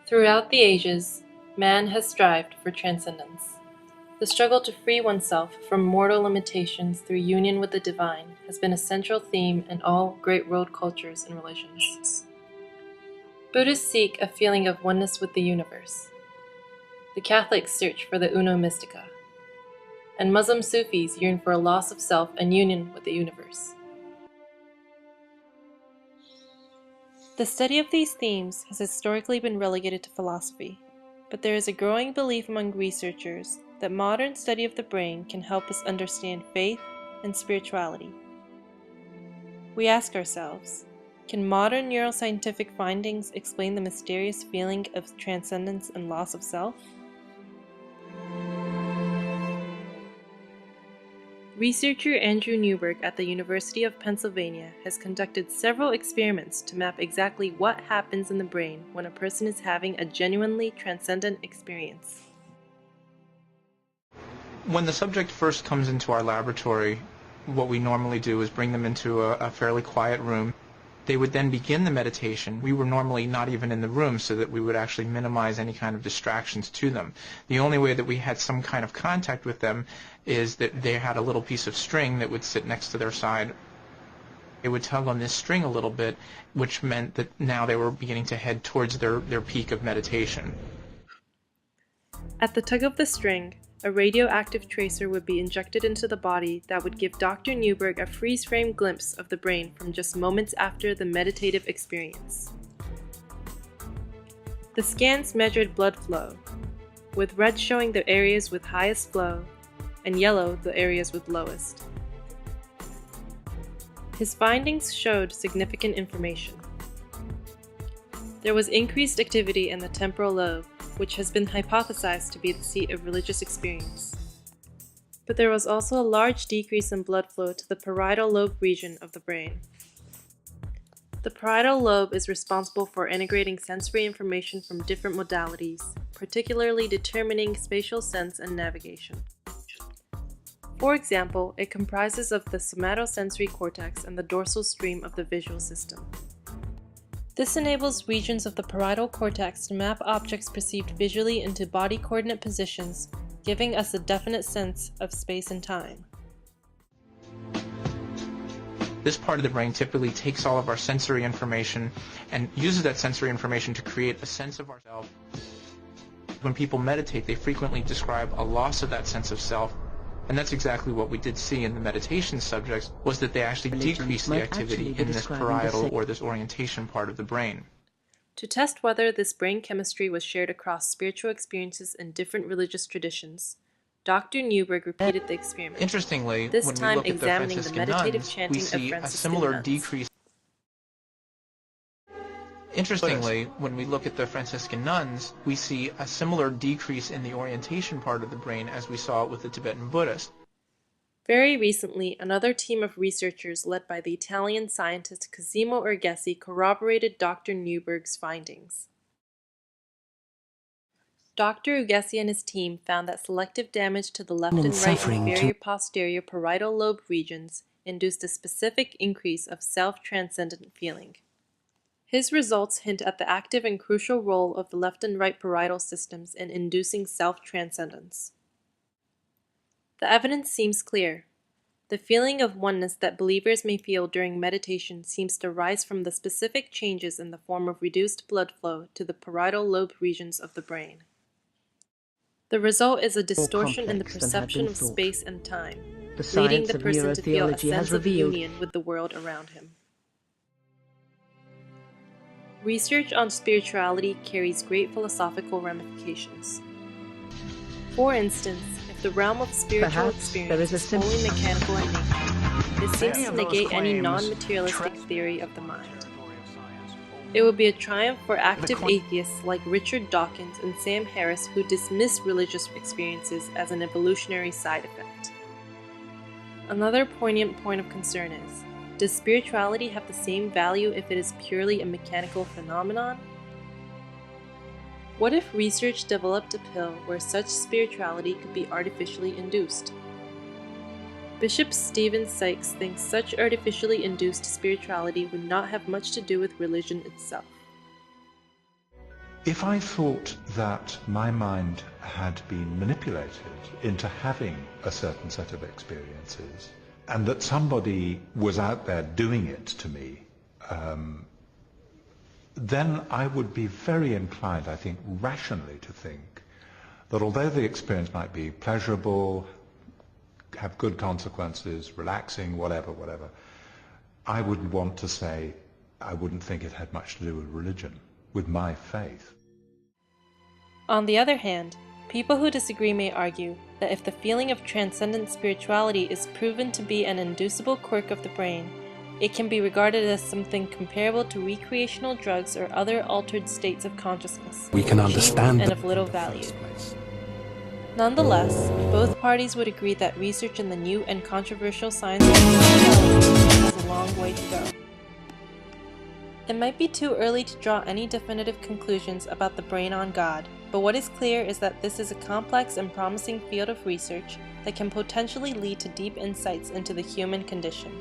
Throughout the ages, man has strived for transcendence. The struggle to free oneself from mortal limitations through union with the divine has been a central theme in all great world cultures and religions. Buddhists seek a feeling of oneness with the universe. The Catholics search for the Uno Mystica. And Muslim Sufis yearn for a loss of self and union with the universe. The study of these themes has historically been relegated to philosophy, but there is a growing belief among researchers that modern study of the brain can help us understand faith and spirituality. We ask ourselves, can modern neuroscientific findings explain the mysterious feeling of transcendence and loss of self? Researcher Andrew Newberg at the University of Pennsylvania has conducted several experiments to map exactly what happens in the brain when a person is having a genuinely transcendent experience. When the subject first comes into our laboratory, what we normally do is bring them into a fairly quiet room. They would then begin the meditation. We were normally not even in the room so that we would actually minimize any kind of distractions to them. The only way that we had some kind of contact with them is that they had a little piece of string that would sit next to their side. They would tug on this string a little bit, which meant that now they were beginning to head towards their peak of meditation. At the tug of the string, a radioactive tracer would be injected into the body that would give Dr. Newberg a freeze-frame glimpse of the brain from just moments after the meditative experience. The scans measured blood flow, with red showing the areas with highest flow and yellow the areas with lowest. His findings showed significant information. There was increased activity in the temporal lobe, which has been hypothesized to be the seat of religious experience. But there was also a large decrease in blood flow to the parietal lobe region of the brain. The parietal lobe is responsible for integrating sensory information from different modalities, particularly determining spatial sense and navigation. For example, it comprises of the somatosensory cortex and the dorsal stream of the visual system. This enables regions of the parietal cortex to map objects perceived visually into body coordinate positions, giving us a definite sense of space and time. This part of the brain typically takes all of our sensory information and uses that sensory information to create a sense of ourselves. When people meditate, they frequently describe a loss of that sense of self. And that's exactly what we did see in the meditation subjects, was that they actually decreased the activity in this parietal or this orientation part of the brain. To test whether this brain chemistry was shared across spiritual experiences in different religious traditions, Dr. Newberg repeated the experiment, Interestingly, this when we time look at the examining the Franciscan meditative nuns, chanting we of see a Franciscan similar nuns. decrease. Interestingly, when we look at the Franciscan nuns, we see a similar decrease in the orientation part of the brain as we saw with the Tibetan Buddhists. Very recently, another team of researchers led by the Italian scientist Cosimo Urgesi corroborated Dr. Newberg's findings. Dr. Urgesi and his team found that selective damage to the left and right inferior posterior parietal lobe regions induced a specific increase of self-transcendent feeling. His results hint at the active and crucial role of the left and right parietal systems in inducing self-transcendence. The evidence seems clear. The feeling of oneness that believers may feel during meditation seems to rise from the specific changes in the form of reduced blood flow to the parietal lobe regions of the brain. The result is a distortion in the perception of space and time, leading the person to feel a sense of union with the world around him. Research on spirituality carries great philosophical ramifications. For instance, if the realm of spiritual experience is wholly mechanical in nature, it seems to negate any non-materialistic theory of the mind. It would be a triumph for active atheists like Richard Dawkins and Sam Harris who dismiss religious experiences as an evolutionary side effect. Another poignant point of concern is, does spirituality have the same value if it is purely a mechanical phenomenon? What if research developed a pill where such spirituality could be artificially induced? Bishop Stephen Sykes thinks such artificially induced spirituality would not have much to do with religion itself. If I thought that my mind had been manipulated into having a certain set of experiences, and that somebody was out there doing it to me, then I would be very inclined, I think, rationally to think that although the experience might be pleasurable, have good consequences, relaxing, whatever, I would want to say I wouldn't think it had much to do with religion, with my faith. On the other hand, people who disagree may argue that if the feeling of transcendent spirituality is proven to be an inducible quirk of the brain, it can be regarded as something comparable to recreational drugs or other altered states of consciousness, We can understand and of little value. Nonetheless, both parties would agree that research in the new and controversial science of spirituality has a long way to go. It might be too early to draw any definitive conclusions about the brain on God, but what is clear is that this is a complex and promising field of research that can potentially lead to deep insights into the human condition.